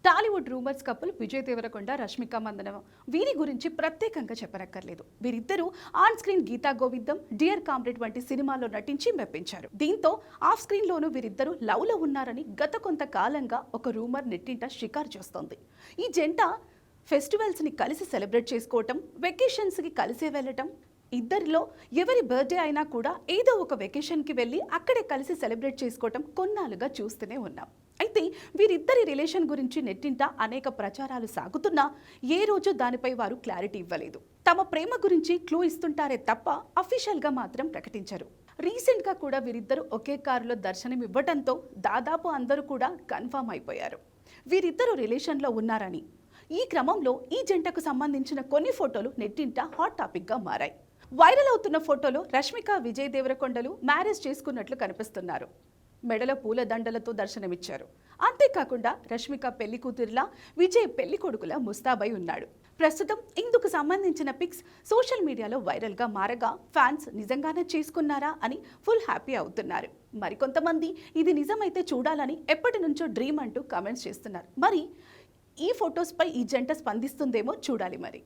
Tollywood rumours couple Vijay Devarakonda Rashmika Mandanna వీరి గురించి ప్రత్యేకంగా చెప్పనక్కర్లేదు. వీరిద్దరూ on screen Geetha Govindam, Dear Comrade వంటి సినిమాల్లో నటించి మెప్పించారు. దీంతో ఆఫ్ స్క్రీన్ లోనూ వీరిద్దరూ లవ్ లో ఉన్నారని గత కొంతకాలంగా ఒక రూమర్ నెట్టింట షికారు చేస్తోంది. ఈ జంట ఫెస్టివల్స్ ని కలిసి సెలబ్రేట్ చేసుకోవటం, వెకేషన్స్ కి కలిసి వెళ్ళటం, ఇద్దరిలో ఎవరి బర్త్డే అయినా కూడా ఏదో ఒక వెకేషన్కి వెళ్ళి అక్కడే కలిసి సెలబ్రేట్ చేసుకోవటం కొన్నాళ్ళుగా చూస్తూనే ఉన్నాం. అయితే వీరిద్దరి రిలేషన్ గురించి నెట్టింట అనేక ప్రచారాలు సాగుతున్నా ఏ రోజు దానిపై వారు క్లారిటీ ఇవ్వలేదు. తమ ప్రేమ గురించి క్లూ ఇస్తుంటారే తప్ప అఫీషియల్గా మాత్రం ప్రకటించరు. రీసెంట్గా కూడా వీరిద్దరూ ఒకే కారులో దర్శనం ఇవ్వడంతో దాదాపు అందరూ కూడా కన్ఫర్మ్ అయిపోయారు వీరిద్దరూ రిలేషన్లో ఉన్నారని. ఈ క్రమంలో ఈ జంటకు సంబంధించిన కొన్ని ఫోటోలు నెట్టింట హాట్ టాపిక్గా మారాయి. వైరల్ అవుతున్న ఫోటోలో రష్మిక, విజయ్ దేవరకొండలు మ్యారేజ్ చేసుకున్నట్లు కనిపిస్తున్నారు. మెడలో పూల దండలతో దర్శనమిచ్చారు. అంతేకాకుండా రష్మిక పెళ్లి కూతురిలా, విజయ్ పెళ్లి కొడుకులా ముస్తాబై ఉన్నాడు. ప్రస్తుతం ఇందుకు సంబంధించిన పిక్స్ సోషల్ మీడియాలో వైరల్గా మారగా ఫ్యాన్స్ నిజంగానే చేసుకున్నారా అని ఫుల్ హ్యాపీ అవుతున్నారు. మరికొంతమంది ఇది నిజమైతే చూడాలని ఎప్పటి నుంచో డ్రీమ్ అంటూ కామెంట్స్ చేస్తున్నారు. మరి ఈ ఫొటోస్పై ఈ జంట స్పందిస్తుందేమో చూడాలి మరి.